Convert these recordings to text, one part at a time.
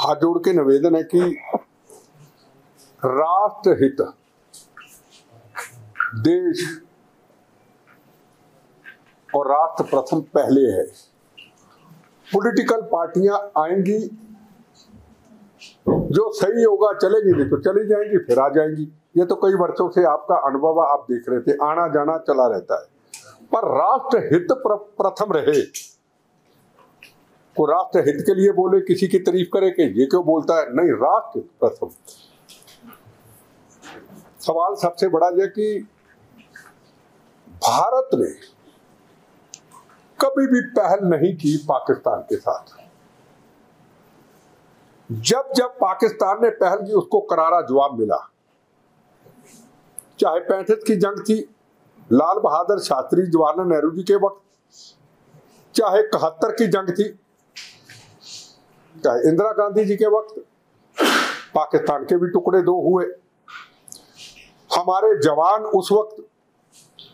हाथ जोड़ के निवेदन है कि राष्ट्रहित, देश और राष्ट्र प्रथम पहले है। पॉलिटिकल पार्टियां आएंगी, जो सही होगा चलेगी, नहीं तो चली जाएंगी, फिर आ जाएंगी। ये तो कई वर्षों से आपका अनुभव आप देख रहे थे, आना जाना चला रहता है। पर राष्ट्रहित प्रथम रहे। को राष्ट्र हित के लिए बोले, किसी की तारीफ करे कि ये क्यों बोलता है, नहीं, राष्ट्र प्रथम। सवाल सबसे बड़ा यह कि भारत ने कभी भी पहल नहीं की पाकिस्तान के साथ। जब जब पाकिस्तान ने पहल की, उसको करारा जवाब मिला। चाहे 65 की जंग थी लाल बहादुर शास्त्री जवाहरलाल नेहरू जी के वक्त, चाहे 71 की जंग थी, चाहे इंदिरा गांधी जी के वक्त, पाकिस्तान के भी टुकड़े दो हुए। हमारे जवान उस वक्त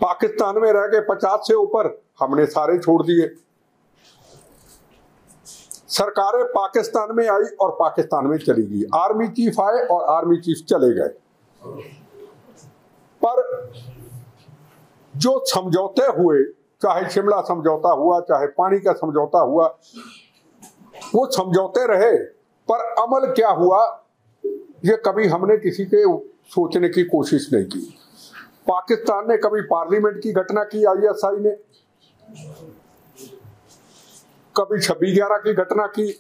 पाकिस्तान में रह गए 50 से ऊपर, हमने सारे छोड़ दिए। सरकारें पाकिस्तान में आई और पाकिस्तान में चली गई। आर्मी चीफ आए और आर्मी चीफ चले गए। पर जो समझौते हुए, चाहे शिमला समझौता हुआ, चाहे पानी का समझौता हुआ, वो समझौते रहे, पर अमल क्या हुआ ये कभी हमने किसी के सोचने की कोशिश नहीं की। पाकिस्तान ने कभी पार्लियामेंट की घटना की, आईएसआई ने कभी 26/11 की घटना की,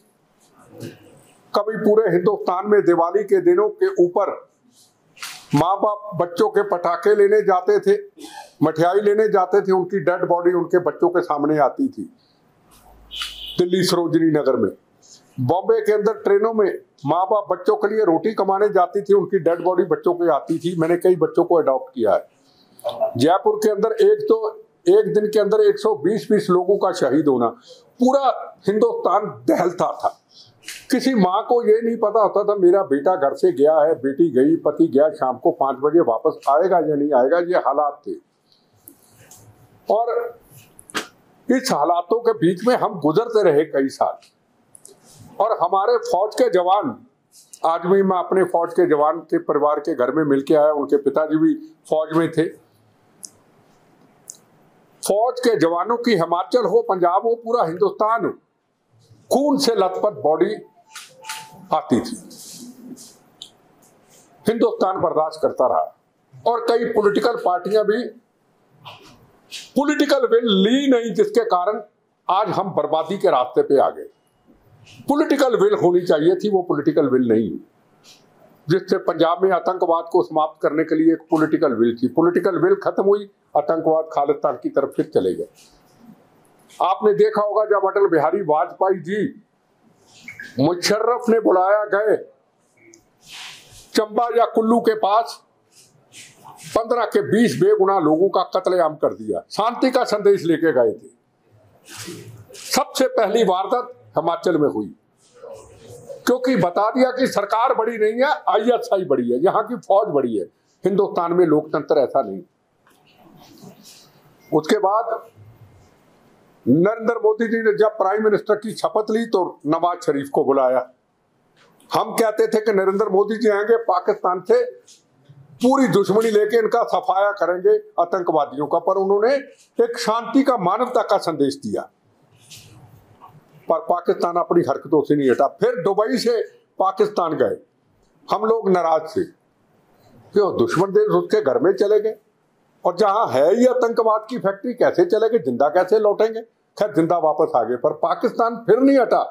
कभी पूरे हिंदुस्तान में दिवाली के दिनों के ऊपर माँ बाप बच्चों के पटाखे लेने जाते थे, मिठाई लेने जाते थे, उनकी डेड बॉडी उनके बच्चों के सामने आती थी। दिल्ली सरोजनी नगर में, बॉम्बे के अंदर ट्रेनों में माँ बाप बच्चों के लिए रोटी कमाने जाती थी, उनकी डेड बॉडी बच्चों की आती थी। मैंने कई बच्चों को अडॉप्ट किया है। जयपुर के अंदर एक दिन के अंदर 120 लोगों का शहीद होना, पूरा हिंदुस्तान दहलता था। किसी माँ को ये नहीं पता होता था मेरा बेटा घर से गया है, बेटी गई, पति गया, शाम को 5 बजे वापस आएगा या नहीं आएगा, ये हालात थे। और इस हालातों के बीच में हम गुजरते रहे कई साल। और हमारे फौज के जवान, आज भी मैं अपने फौज के जवान के परिवार के घर में मिलके आया, उनके पिताजी भी फौज में थे। फौज के जवानों की हिमाचल हो, पंजाब हो, पूरा हिंदुस्तान खून से लथपथ बॉडी आती थी। हिंदुस्तान बर्दाश्त करता रहा और कई पॉलिटिकल पार्टियां भी पॉलिटिकल विल ली नहीं, जिसके कारण आज हम बर्बादी के रास्ते पे आ गए। पॉलिटिकल विल होनी चाहिए थी, वो पॉलिटिकल विल नहीं, जिससे पंजाब में आतंकवाद को समाप्त करने के लिए एक पॉलिटिकल विल थी। पॉलिटिकल विल खत्म हुई, आतंकवाद खालिस्तान की तरफ फिर चले गए। आपने देखा होगा जब अटल बिहारी वाजपेयी जी मुशर्रफ ने बुलाया गए चंबा या कुल्लू के पास, 15 के 20 बेगुनाह लोगों का कत्लेआम कर दिया, शांति का संदेश लेके गए थे। सबसे पहली वारदात हिमाचल में हुई, क्योंकि बता दिया कि सरकार बड़ी नहीं है, आईएसआई बड़ी है, यहाँ की फौज बड़ी है। हिंदुस्तान में लोकतंत्र ऐसा नहीं। उसके बाद नरेंद्र मोदी जी ने जब प्राइम मिनिस्टर की शपथ ली तो नवाज शरीफ को बुलाया। हम कहते थे कि नरेंद्र मोदी जी आएंगे, पाकिस्तान से पूरी दुश्मनी लेके इनका सफाया करेंगे आतंकवादियों का, पर उन्होंने एक शांति का, मानवता का संदेश दिया। पर पाकिस्तान अपनी हरकतों से नहीं हटा। फिर दुबई से पाकिस्तान गए, हम लोग नाराज थे कि दुश्मन देश उसके घर में चले गए, और जहां है ही आतंकवाद की फैक्ट्री, कैसे चले गए, जिंदा कैसे लौटेंगे। खैर जिंदा वापस आ गए, पर पाकिस्तान फिर नहीं हटा।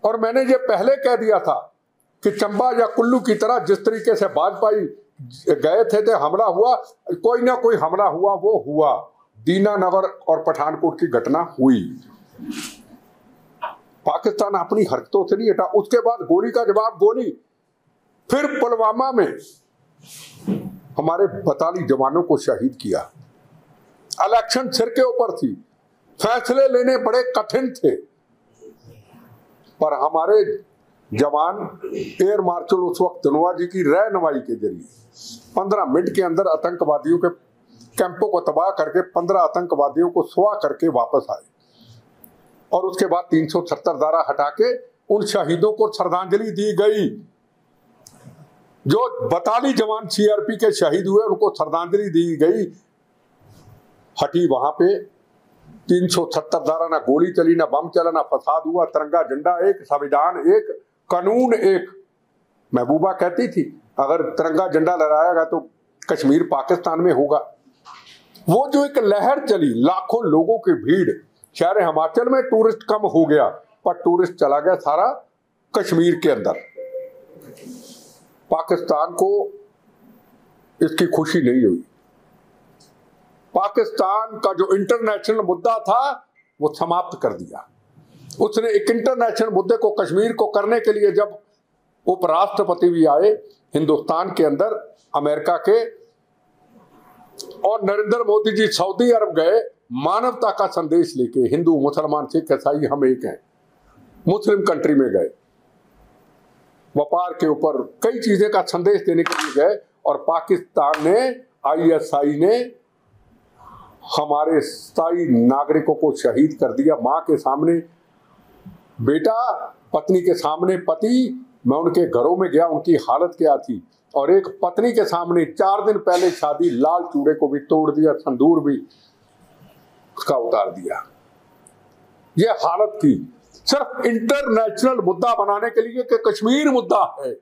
और मैंने ये पहले कह दिया था कि चंबा या कुल्लू की तरह जिस तरीके से वाजपेयी गए थे हमला हुआ, कोई ना कोई हमला हुआ, वो हुआ। दीनानगर और पठानकोट की घटना हुई। पाकिस्तान अपनी हरकतों से नहीं हटा। उसके बाद गोली का जवाब गोली। फिर पुलवामा में हमारे 42 जवानों को शहीद किया। इलेक्शन सिर के ऊपर थी, फैसले लेने बड़े कठिन थे, पर हमारे जवान एयर मार्शल उस वक्त धनोआ जी की रहनुमाई के जरिए 15 मिनट के अंदर आतंकवादियों के कैंपों को तबाह करके 15 आतंकवादियों को सुआ करके वापस आए। और उसके बाद 370 धारा हटा के उन शहीदों को श्रद्धांजलि दी गई। जो 42 जवान सीआरपी के शहीद हुए उनको श्रद्धांजलि दी गई। हटी वहां पे 370 धारा, ना गोली चली, ना बम चला, ना फसाद हुआ। तिरंगा झंडा एक, संविधान एक, कानून एक। महबूबा कहती थी अगर तिरंगा झंडा लहराएगा तो कश्मीर पाकिस्तान में होगा। वो जो एक लहर चली, लाखों लोगों की भीड़, शहर हिमाचल में टूरिस्ट कम हो गया, पर टूरिस्ट चला गया सारा कश्मीर के अंदर। पाकिस्तान को इसकी खुशी नहीं हुई। पाकिस्तान का जो इंटरनेशनल मुद्दा था वो समाप्त कर दिया उसने। एक इंटरनेशनल मुद्दे को, कश्मीर को करने के लिए जब उपराष्ट्रपति भी आए हिंदुस्तान के अंदर, अमेरिका के, और नरेंद्र मोदी जी सऊदी अरब गए मानवता का संदेश लेके। हिंदू, मुसलमान, सिख, ईसाई हम एक हैं। मुस्लिम कंट्री में गए, व्यापार के ऊपर कई चीजें का संदेश देने के लिए गए। और पाकिस्तान ने, आईएसआई ने हमारे 27 नागरिकों को शहीद कर दिया। मां के सामने बेटा, पत्नी के सामने पति। मैं उनके घरों में गया, उनकी हालत क्या थी। और एक पत्नी के सामने 4 दिन पहले शादी, लाल चूड़े को भी तोड़ दिया, संदूर भी उसका उतार दिया। यह हालत थी सिर्फ इंटरनेशनल मुद्दा बनाने के लिए कि कश्मीर मुद्दा है।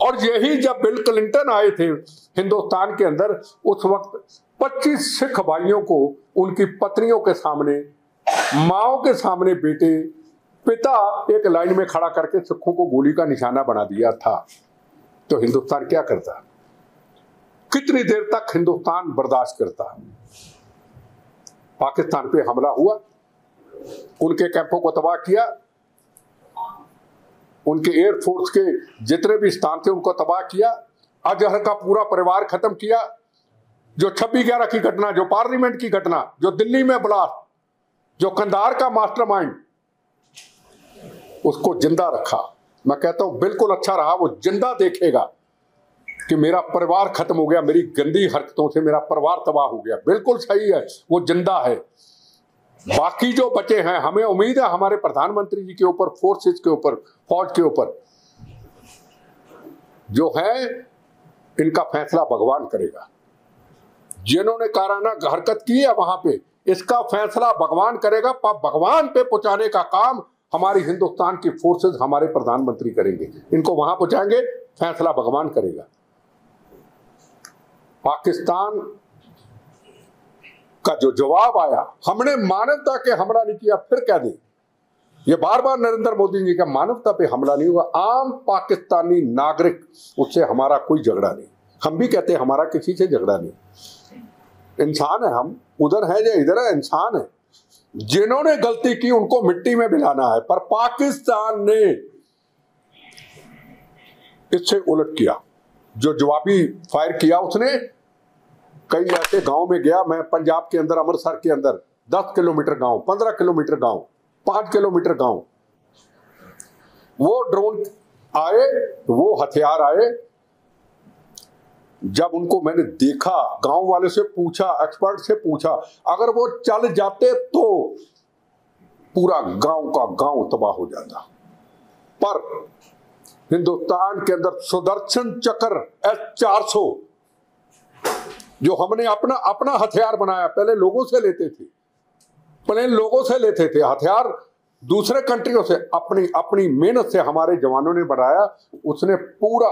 और यही जब बिल क्लिंटन आए थे हिंदुस्तान के अंदर, उस वक्त 25 सिख भाइयों को उनकी पत्नियों के सामने, माओ के सामने बेटे, पिता एक लाइन में खड़ा करके सिखों को गोली का निशाना बना दिया था। तो हिंदुस्तान क्या करता? कितनी देर तक हिंदुस्तान बर्दाश्त करता? पाकिस्तान पे हमला हुआ, उनके कैंपों को तबाह किया, उनके एयरफोर्स के जितने भी स्थान थे उनको तबाह किया, अजहर का पूरा परिवार खत्म किया। जो 26/11 की घटना, जो पार्लियामेंट की घटना, जो दिल्ली में ब्लास्ट, जो कंधार का मास्टरमाइंड, उसको जिंदा रखा। मैं कहता हूं बिल्कुल अच्छा रहा। वो जिंदा देखेगा कि मेरा परिवार खत्म हो गया, मेरी गंदी हरकतों से मेरा परिवार तबाह हो गया। बिल्कुल सही है, वो जिंदा है। बाकी जो बचे हैं, हमें उम्मीद है हमारे प्रधानमंत्री जी के ऊपर, फोर्सेस के ऊपर, फौज के ऊपर जो है, इनका फैसला भगवान करेगा। जिन्होंने काराना हरकत की है वहां पे, इसका फैसला भगवान करेगा। भगवान पे पहुंचाने का काम हमारी हिंदुस्तान की फोर्सेस, हमारे प्रधानमंत्री करेंगे। इनको वहां पहुंचाएंगे, फैसला भगवान करेगा। पाकिस्तान का जो जवाब आया, हमने मानवता के हमला नहीं किया, फिर कह दे ये बार बार नरेंद्र मोदी जी का, मानवता पे हमला नहीं हुआ। आम पाकिस्तानी नागरिक, उससे हमारा कोई झगड़ा नहीं। हम भी कहते हैं हमारा किसी से झगड़ा नहीं। इंसान है हम, उधर है या इधर है, इंसान है। जिन्होंने गलती की उनको मिट्टी में मिलाना है। पर पाकिस्तान ने इससे उलट किया। जो जवाबी फायर किया उसने, कई ऐसे गांव में गया मैं, पंजाब के अंदर, अमृतसर के अंदर, 10 किलोमीटर गांव, 15 किलोमीटर गांव, 5 किलोमीटर गांव, वो ड्रोन आए, वो हथियार आए। जब उनको मैंने देखा, गांव वाले से पूछा, एक्सपर्ट से पूछा, अगर वो चल जाते तो पूरा गांव का गांव तबाह हो जाता। पर हिंदुस्तान के अंदर सुदर्शन चक्र S-400 जो हमने अपना हथियार बनाया, पहले लोगों से लेते थे, प्लेन लोगों से लेते थे हथियार, दूसरे कंट्रियों से, अपनी मेहनत से हमारे जवानों ने बनाया। उसने पूरा,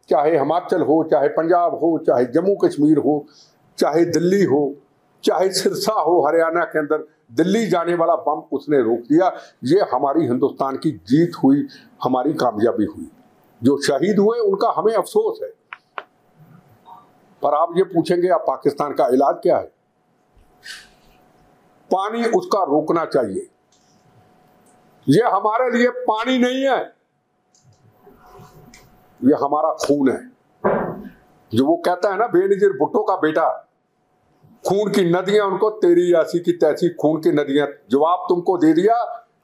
चाहे हिमाचल हो, चाहे पंजाब हो, चाहे जम्मू कश्मीर हो, चाहे दिल्ली हो, चाहे सिरसा हो, हरियाणा के अंदर दिल्ली जाने वाला बम उसने रोक दिया। ये हमारी हिंदुस्तान की जीत हुई, हमारी कामयाबी हुई। जो शहीद हुए उनका हमें अफसोस है। पर आप ये पूछेंगे आप पाकिस्तान का इलाज क्या है? पानी उसका रोकना चाहिए। ये हमारे लिए पानी नहीं है, ये हमारा खून है। जो वो कहता है ना, बेनजीर भुट्टो का बेटा, खून की नदियां उनको तेरी ऐसी की तैसी खून की नदियां। जवाब तुमको दे दिया,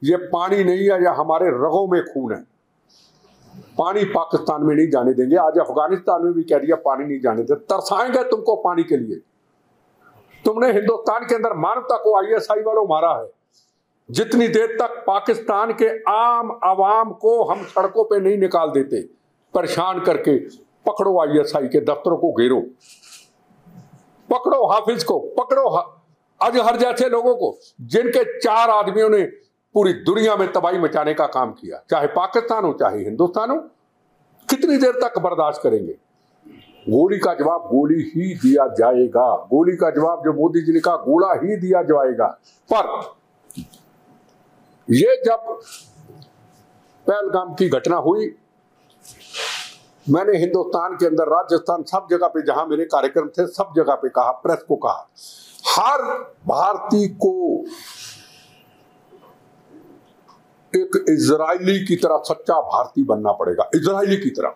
ये पानी नहीं है, यह हमारे रगों में खून है। पानी पाकिस्तान में नहीं जाने देंगे। आज अफगानिस्तान में भी कह दिया पानी नहीं जाने देंगे। तरसाएंगे तुमको पानी के लिए। तुमने हिंदुस्तान के अंदर मानवता को ISI वालों मारा है, जितनी देर तक पाकिस्तान के आम आवाम को हम सड़कों पे नहीं निकाल देते, परेशान करके, पकड़ो ISI के दफ्तरों को घेरो, पकड़ो हाफिज को, पकड़ो अजहर जैसे लोगों को, जिनके 4 आदमियों ने पूरी दुनिया में तबाही मचाने का काम किया, चाहे पाकिस्तान हो चाहे हिंदुस्तान हो। कितनी देर तक बर्दाश्त करेंगे? गोली का जवाब गोली ही दिया जाएगा। गोली का जवाब जो मोदी जी ने कहा, गोला ही दिया जाएगा। पर ये जब पहलगाम की घटना हुई, मैंने हिंदुस्तान के अंदर, राजस्थान, सब जगह पे जहां मेरे कार्यक्रम थे, सब जगह पे कहा, प्रेस को कहा, हर भारतीय को एक इजरायली की तरह सच्चा भारतीय बनना पड़ेगा। इजरायली की तरह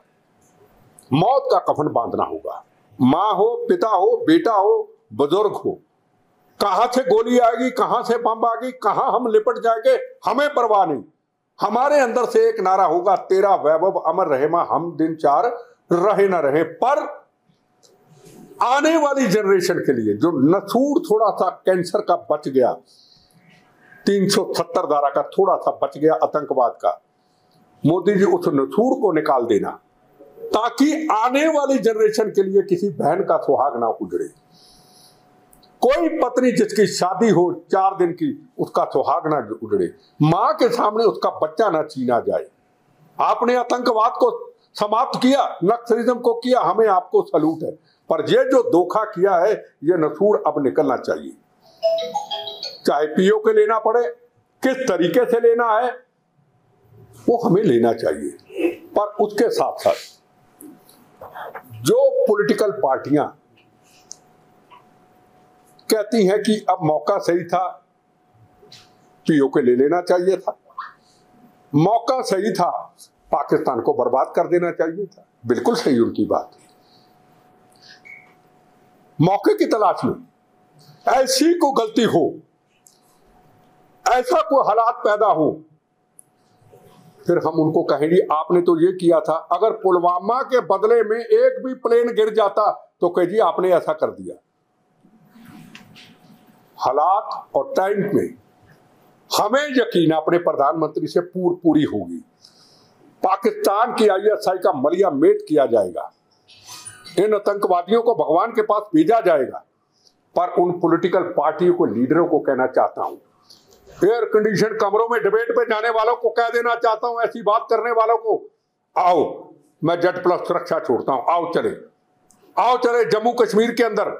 मौत का कफन बांधना होगा। माँ हो, पिता हो, बेटा हो, बुजुर्ग हो, कहां से गोली आएगी, कहां से बम आएगी, कहां हम लिपट जाएंगे, हमें परवाह नहीं। हमारे अंदर से एक नारा होगा, तेरा वैभव अमर रहे मां, हम दिन 4 रहे ना रहे। पर आने वाली जनरेशन के लिए जो नसूर थोड़ा सा कैंसर का बच गया, 370 धारा का थोड़ा सा बच गया आतंकवाद का, मोदी जी उस नसूर को निकाल देना, ताकि आने वाली जनरेशन के लिए किसी बहन का सुहाग ना उजड़े। कोई पत्नी जिसकी शादी हो 4 दिन की, उसका सुहाग ना उजड़े, मां के सामने उसका बच्चा ना छीना जाए। आपने आतंकवाद को समाप्त किया, नक्सलिज्म को किया, हमें आपको सलूट है। पर ये जो धोखा किया है, ये नसूर अब निकलना चाहिए। चाहे पीओ के लेना पड़े, किस तरीके से लेना है वो हमें लेना चाहिए। पर उसके साथ साथ जो पॉलिटिकल पार्टियां कहती हैं कि अब मौका सही था, पीओ के ले लेना चाहिए था, मौका सही था, पाकिस्तान को बर्बाद कर देना चाहिए था, बिल्कुल सही उनकी बात है। मौके की तलाश में ऐसी कोई गलती हो, ऐसा कोई हालात पैदा हो, फिर हम उनको कहेंगे आपने तो ये किया था। अगर पुलवामा के बदले में एक भी प्लेन गिर जाता तो कहिए आपने ऐसा कर दिया। हालात और टाइम में हमें यकीन अपने प्रधानमंत्री से पूरी होगी। पाकिस्तान की ISI का मलिया मेट किया जाएगा, इन आतंकवादियों को भगवान के पास भेजा जाएगा। पर उन पॉलिटिकल पार्टियों को, लीडरों को कहना चाहता हूं, एयर कंडीशन कमरों में डिबेट पे जाने वालों को कह देना चाहता हूं, ऐसी बात करने वालों को, आओ मैं Z+ सुरक्षा छोड़ता हूं, आओ चले जम्मू कश्मीर के अंदर,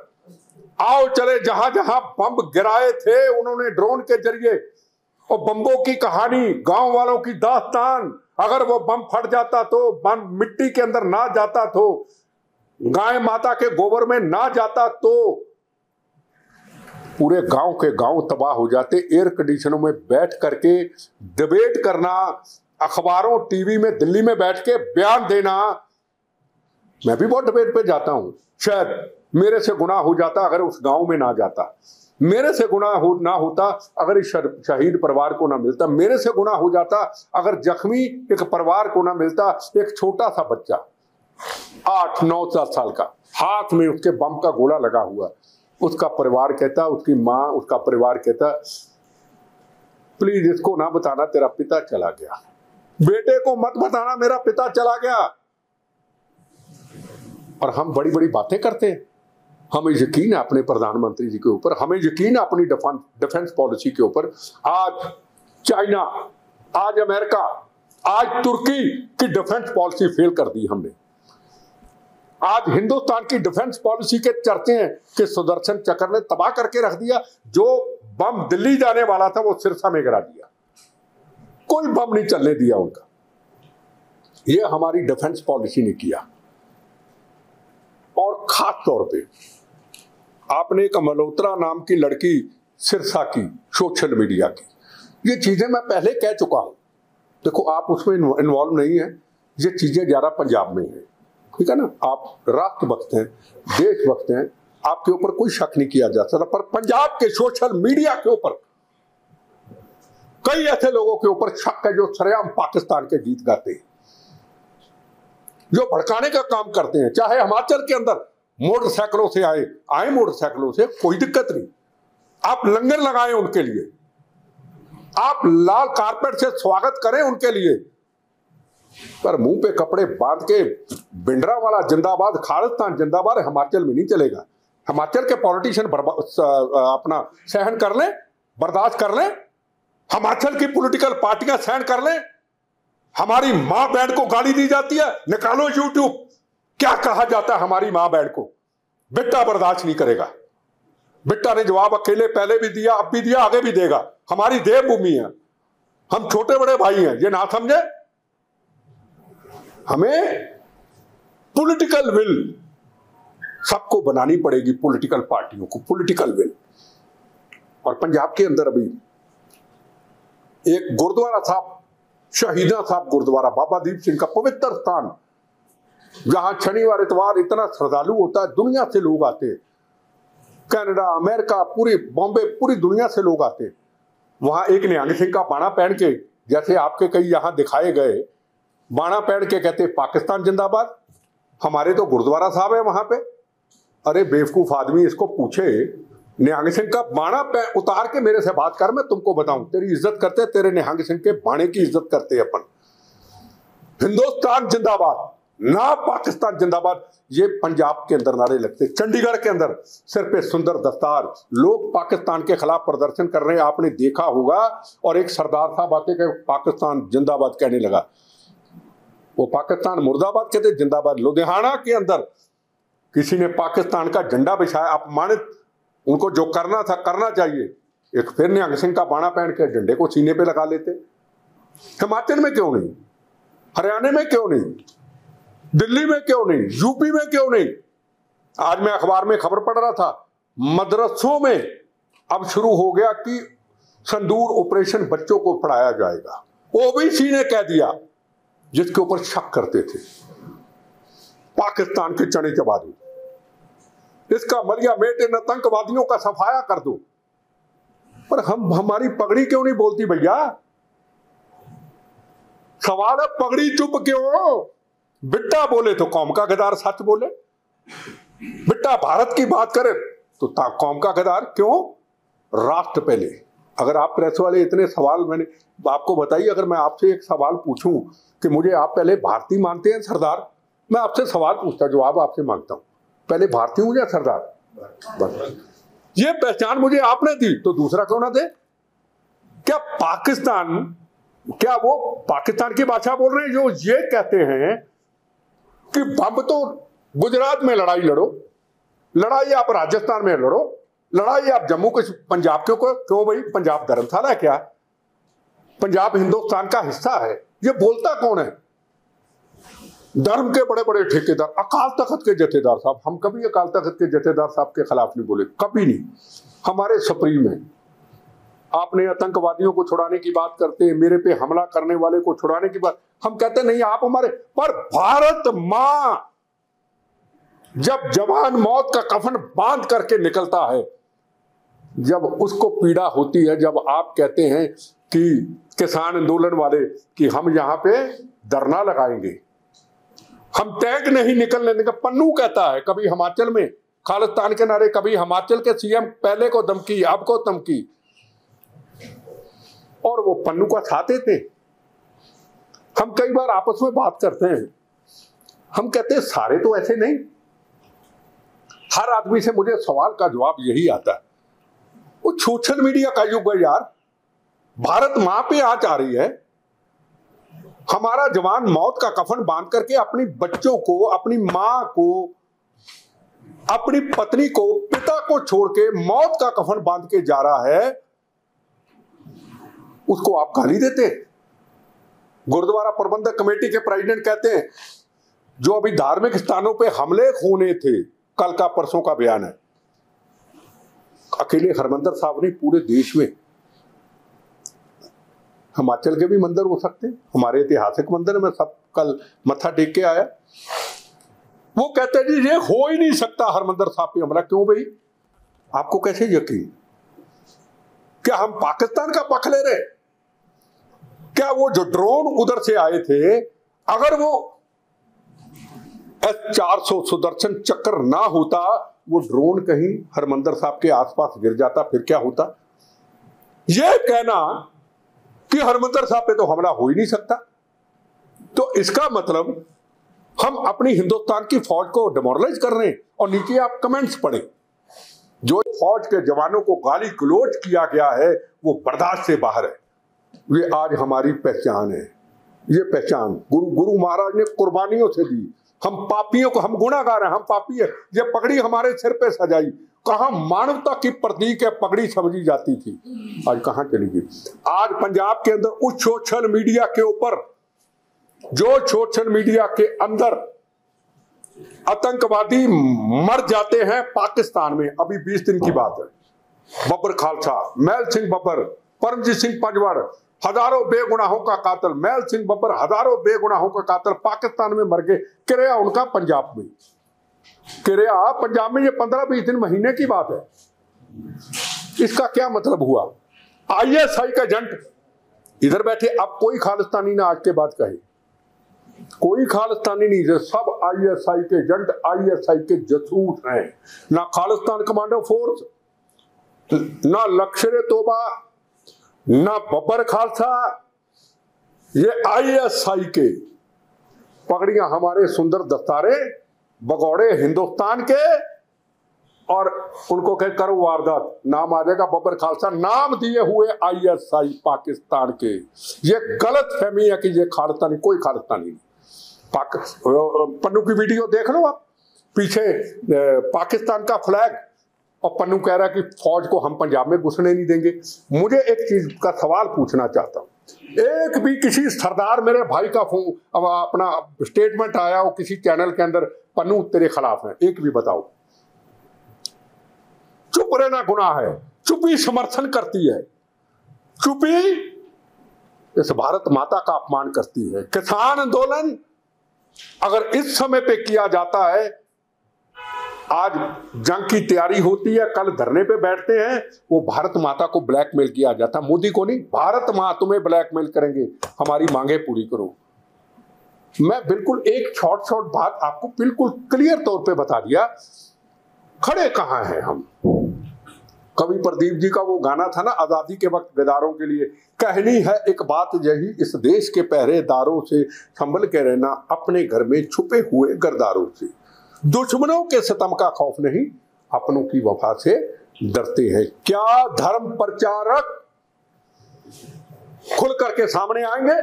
आओ चले जहां जहां बम गिराए थे उन्होंने ड्रोन के जरिए, और बम्बों की कहानी, गांव वालों की दास्तान, अगर वो बम फट जाता तो, बम मिट्टी के अंदर ना जाता तो, गाय माता के गोबर में ना जाता तो पूरे गांव के गांव तबाह हो जाते। एयर कंडीशनों में बैठ करके डिबेट करना, अखबारों टीवी में दिल्ली में बैठ के बयान देना, मैं भी बहुत डिबेट पे जाता हूं, शायद मेरे से गुनाह हो जाता अगर उस गांव में ना जाता, मेरे से गुनाह ना होता अगर इस शहीद परिवार को ना मिलता, मेरे से गुनाह हो जाता अगर जख्मी एक परिवार को ना मिलता। एक छोटा सा बच्चा 8-9 साल का, हाथ में उसके बम का गोला लगा हुआ, उसका परिवार कहता, उसकी माँ, उसका परिवार कहता, प्लीज इसको ना बताना तेरा पिता चला गया, बेटे को मत बताना मेरा पिता चला गया। और हम बड़ी बड़ी बातें करते हैं। हमें यकीन है अपने प्रधानमंत्री जी के ऊपर, हमें यकीन है अपनी डिफेंस पॉलिसी के ऊपर। आज चाइना, आज अमेरिका, आज तुर्की की डिफेंस पॉलिसी फेल कर दी हमने। आज हिंदुस्तान की डिफेंस पॉलिसी के चर्चे हैं कि सुदर्शन चक्र ने तबाह करके रख दिया। जो बम दिल्ली जाने वाला था वो सिरसा में गिरा दिया, कोई बम नहीं चलने दिया उनका। ये हमारी डिफेंस पॉलिसी ने किया। और खास तौर पे आपने एक मल्होत्रा नाम की लड़की सिरसा की, सोशल मीडिया की, ये चीजें मैं पहले कह चुका हूं। देखो आप उसमें इन्वॉल्व नहीं है, ये चीजें ज्यादा पंजाब में है, ठीक है ना। आप राष्ट्रभक्त हैं, देशभक्त हैं, आपके ऊपर कोई शक नहीं किया जा सकता। पर पंजाब के सोशल मीडिया के ऊपर कई ऐसे लोगों के ऊपर शक है जो सरेआम पाकिस्तान के गीत गाते हैं, जो भड़काने का काम करते हैं। चाहे हिमाचल के अंदर मोटरसाइकिलों से आए मोटरसाइकिलों से, कोई दिक्कत नहीं, आप लंगर लगाएं उनके लिए, आप लाल कारपेट से स्वागत करें उनके लिए, पर मुंह पे कपड़े बांध के भिंडरा वाला जिंदाबाद, खालिस्तान जिंदाबाद हिमाचल में नहीं चलेगा। हिमाचल के पॉलिटिशियन अपना सहन कर लें, बर्दाश्त कर लें, हिमाचल की पॉलिटिकल पार्टियां सहन कर लें। हमारी मां बहन को गाली दी जाती है, निकालो यूट्यूब, क्या कहा जाता है हमारी मां बहन को। बिट्टा बर्दाश्त नहीं करेगा। बिट्टा ने जवाब अकेले पहले भी दिया, अब भी दिया, आगे भी देगा। हमारी देवभूमि है, हम छोटे बड़े भाई हैं, ये ना समझे। हमें पॉलिटिकल विल सबको बनानी पड़ेगी, पॉलिटिकल पार्टियों को पॉलिटिकल विल। और पंजाब के अंदर अभी एक गुरुद्वारा साहब, शहीदा साहब गुरुद्वारा, बाबा दीप सिंह का पवित्र स्थान, जहां शनिवार इतवार इतना श्रद्धालु होता है, दुनिया से लोग आते हैं, कनाडा, अमेरिका, पूरी बॉम्बे, पूरी दुनिया से लोग आते हैं। वहां एक निहंग सिंह का बाणा पहन के, जैसे आपके कई यहां दिखाए गए, बाणा पहन के कहते पाकिस्तान जिंदाबाद। हमारे तो गुरुद्वारा साहब है वहां पे। अरे बेवकूफ आदमी, इसको पूछे, निहंग सिंह का बाणा उतार के मेरे से बात कर, मैं तुमको बताऊं। तेरी इज्जत करते, तेरे निहंग सिंह के बाणे की इज्जत करते अपन। हिंदुस्तान जिंदाबाद ना पाकिस्तान जिंदाबाद, ये पंजाब के अंदर नारे लगते। चंडीगढ़ के अंदर सिर पे सुंदर दस्तार, लोग पाकिस्तान के खिलाफ प्रदर्शन कर रहे हैं, आपने देखा होगा। और एक सरदार साहब आते के पाकिस्तान जिंदाबाद कहने लगा, वो पाकिस्तान मुर्दाबाद कहते, जिंदाबाद। लुधियाना के अंदर किसी ने पाकिस्तान का झंडा बिछाया, अपमानित, उनको जो करना था करना चाहिए। एक फिर निहंग सिंह का बाणा पहन के झंडे को सीने पे लगा लेते। हिमाचल में क्यों नहीं, हरियाणा में क्यों नहीं, दिल्ली में क्यों नहीं, यूपी में क्यों नहीं। आज मैं अखबार में खबर पढ़ रहा था, मदरसों में अब शुरू हो गया कि संदूर ऑपरेशन बच्चों को पढ़ाया जाएगा। ओबीसी ने कह दिया, जिसके ऊपर शक करते थे, पाकिस्तान के चने चबा दो, इसका मलिया मेट इन आतंकवादियों का सफाया कर दो। पर हमारी पगड़ी क्यों नहीं बोलती भैया? सवाल है पगड़ी चुप क्यों? बिट्टा बोले तो कौम का गद्दार सच बोले, बिट्टा भारत की बात करे तो कौम का गद्दार क्यों? राष्ट्र पहले। अगर आप प्रेस वाले इतने सवाल, मैंने आपको बताइए, अगर मैं आपसे एक सवाल पूछूं कि मुझे आप पहले भारतीय मानते हैं सरदार, मैं आपसे सवाल पूछता, जवाब आपसे मांगता हूं, पहले भारतीय हूं या सरदार? बस ये पहचान मुझे आपने दी, तो दूसरा क्यों ना दे? क्या पाकिस्तान, क्या वो पाकिस्तान की भाषा बोल रहे हैं जो ये कहते हैं कि अब तो गुजरात में लड़ाई लड़ो, लड़ाई आप राजस्थान में लड़ो, लड़ाई आप जम्मू कश्मीर, पंजाब क्यों? क्यों भाई, पंजाब धर्मशाला है क्या? पंजाब हिंदुस्तान का हिस्सा है। ये बोलता कौन है? धर्म के बड़े बड़े ठेकेदार, अकाल तख्त के जथेदार साहब। हम कभी अकाल तख्त के जथेदार साहब के खिलाफ नहीं बोले, कभी नहीं। हमारे सुप्रीम है। आपने आतंकवादियों को छुड़ाने की बात करते हैं, मेरे पे हमला करने वाले को छुड़ाने की बात, हम कहते नहीं आप हमारे। पर भारत मां जब जवान मौत का कफन बांध करके निकलता है, जब उसको पीड़ा होती है, जब आप कहते हैं कि किसान आंदोलन वाले कि हम यहां पे धरना लगाएंगे, हम टैग नहीं निकलने देंगे। पन्नू कहता है कभी हिमाचल में खालिस्तान के नारे, कभी हिमाचल के सीएम पहले को धमकी, अब को धमकी, और वो पन्नू का साथ थे। हम कई बार आपस में बात करते हैं, हम कहते हैं सारे तो ऐसे नहीं। हर आदमी से मुझे सवाल का जवाब यही आता है, वो सोशल मीडिया का युग है यार। भारत मां पे आज आ रही है, हमारा जवान मौत का कफन बांध करके अपनी बच्चों को, अपनी मां को, अपनी पत्नी को, पिता को छोड़ के मौत का कफन बांध के जा रहा है, उसको आप गाली देते। गुरुद्वारा प्रबंधक कमेटी के प्रेसिडेंट कहते हैं जो अभी धार्मिक स्थानों पे हमले होने थे, कल का परसों का बयान है, अकेले हरमंदिर साहब ने पूरे देश में, हिमाचल के भी मंदिर हो सकते हैं, हमारे ऐतिहासिक मंदिर में सब कल मत्था टेक के आया। वो कहते हैं जी ये हो ही नहीं सकता हरमंदिर साहब पे हमला। क्यों भाई, आपको कैसे यकीन? क्या हम पाकिस्तान का पक्ष ले रहे? क्या वो जो ड्रोन उधर से आए थे, अगर वो S-400 सुदर्शन चक्र ना होता, वो ड्रोन कहीं हरमंदिर साहब के आसपास गिर जाता, फिर क्या होता? ये कहना कि हरमंदिर साहब पे तो हमला हो ही नहीं सकता। तो इसका मतलब हम अपनी हिंदुस्तान की फौज को डिमोरलाइज कर रहे हैं। और नीचे आप कमेंट्स पढ़े, जो फौज के जवानों को गाली गलौज किया गया है वो बर्दाश्त से बाहर है। ये आज हमारी पहचान है, ये पहचान गुरु महाराज ने कुर्बानियों से दी। हम पापियों को, हम गुनाहगार हैं, हम पापी है। ये पगड़ी हमारे सिर पे सजाई, कहां मानवता की प्रतीक है पगड़ी समझी जाती थी, आज कहां चली गई। आज पंजाब के अंदर उस सोशल मीडिया के ऊपर, जो सोशल मीडिया के अंदर आतंकवादी मर जाते हैं पाकिस्तान में, अभी 20 दिन की बात है, बब्बर खालसा, मैल सिंह बब्बर, परमजीत सिंह पंजवाड़, हजारों बेगुनाहों का कातिल, मैल सिंह बब्बर हजारों बेगुनाहों का कातिल पाकिस्तान में मर गए। किरया उनका पंजाब में, किरया पंजाब में, ये 15-20 दिन महीने की बात है। इसका क्या मतलब हुआ? ISI का एजेंट इधर बैठे, अब कोई खालिस्तानी ना आज के बाद कहे, कोई खालिस्तानी नहीं है, सब ISI के एजेंट, ISI के जासूस हैं। ना खालिस्तान कमांडो फोर्स, ना लश्कर तोबा, ना बब्बर खालसा, ये ISI के पगड़ियां हमारे सुंदर दस्तारे बगौड़े हिंदुस्तान के, और उनको कह करो वारदात, नाम आ जाएगा बब्बर खालसा, नाम दिए हुए ISI पाकिस्तान के। ये गलत फहमी है कि ये खालिस्तानी, कोई खालिस्तानी नहीं। पन्नू की वीडियो देख लो आप, पीछे पाकिस्तान का फ्लैग, और पन्नू कह रहा है कि फौज को हम पंजाब में घुसने नहीं देंगे। मुझे एक चीज का सवाल पूछना चाहता हूं, एक भी किसी सरदार, मेरे भाई का अपना स्टेटमेंट आया हो किसी चैनल के अंदर, पन्नू तेरे खिलाफ है, एक भी बताओ। चुप रहना गुनाह है, चुप्पी समर्थन करती है, चुप्पी इस भारत माता का अपमान करती है। किसान आंदोलन अगर इस समय पे किया जाता है, आज जंग की तैयारी होती है, कल धरने पे बैठते हैं, वो भारत माता को ब्लैकमेल किया जाता, मोदी को नहीं, भारत मां तुम्हें ब्लैकमेल करेंगे, हमारी मांगे पूरी करो। मैं बिल्कुल एक शॉर्ट बात आपको बिल्कुल क्लियर तौर पे बता दिया, खड़े कहां हैं हम। कवि प्रदीप जी का वो गाना था ना, आजादी के वक्त गद्दारों के लिए, कहनी है एक बात यही, इस देश के पहरेदारों से संभल के रहना, अपने घर में छुपे हुए गद्दारों से। दुश्मनों के सितम का खौफ नहीं, अपनों की वफा से डरते हैं। क्या धर्म प्रचारक खुल करके सामने आएंगे,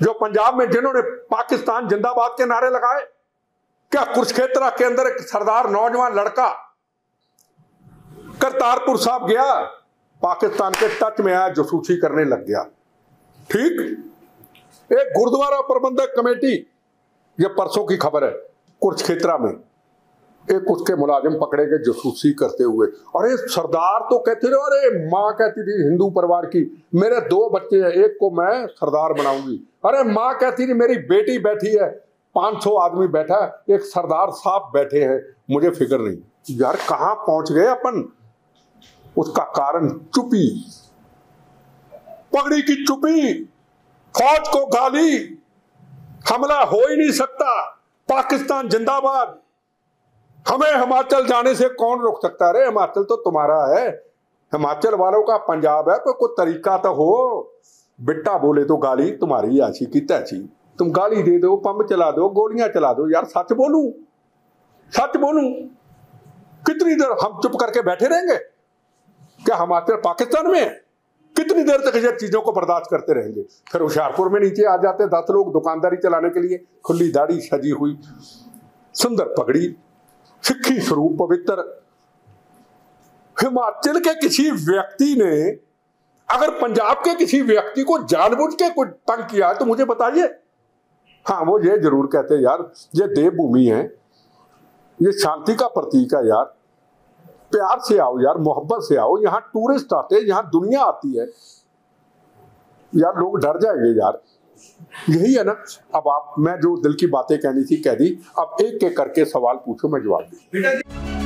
जो पंजाब में जिन्होंने पाकिस्तान जिंदाबाद के नारे लगाए? क्या कुरुक्षेत्र के अंदर एक सरदार नौजवान लड़का करतारपुर साहब गया, पाकिस्तान के टच में आया, जासूसी करने लग गया। ठीक, एक गुरुद्वारा प्रबंधक कमेटी, ये परसों की खबर है, कुरुक्षेत्र में एक उसके मुलाजिम पकड़े गए जासूसी करते हुए। अरे सरदार तो कहते रहे, अरे माँ कहती थी हिंदू परिवार की, मेरे 2 बच्चे हैं, एक को मैं सरदार बनाऊंगी। अरे माँ कहती थी मेरी बेटी बैठी है, 500 आदमी बैठा है, एक सरदार साहब बैठे हैं, मुझे फिक्र नहीं। यार कहां पहुंच गए अपन? उसका कारण चुप्पी, पगड़ी की चुप्पी, फौज को गाली, हमला हो ही नहीं सकता, पाकिस्तान जिंदाबाद, हमें हिमाचल जाने से कौन रोक सकता है? अरे हिमाचल तो तुम्हारा है, हिमाचल वालों का पंजाब है, तो कोई तरीका तो हो। बिट्टा बोले तो गाली तुम्हारी ऐसी की तैसी, तुम गाली दे दो, पंप चला दो, गोलियां चला दो। यार सच बोलूं, सच बोलूं, कितनी देर हम चुप करके बैठे रहेंगे? क्या हिमाचल पाकिस्तान में है? कितनी देर तक ये चीजों को बर्दाश्त करते रहेंगे? फिर होशियारपुर में नीचे आ जाते 10 लोग दुकानदारी चलाने के लिए, खुली दाढ़ी, सजी हुई, सुंदर पगड़ी, सिक्खी स्वरूप पवित्र। हिमाचल के किसी व्यक्ति ने अगर पंजाब के किसी व्यक्ति को जानबूझ के कुछ तंग किया तो मुझे बताइए। हाँ, वो ये जरूर कहते हैं यार ये देवभूमि है, ये शांति का प्रतीक है, यार प्यार से आओ, यार मोहब्बत से आओ, यहाँ टूरिस्ट आते हैं, यहाँ दुनिया आती है, यार लोग डर जाएंगे यार। यही है ना। अब आप, मैं जो दिल की बातें कहनी थी कह दी, अब एक एक करके सवाल पूछो, मैं जवाब दूं।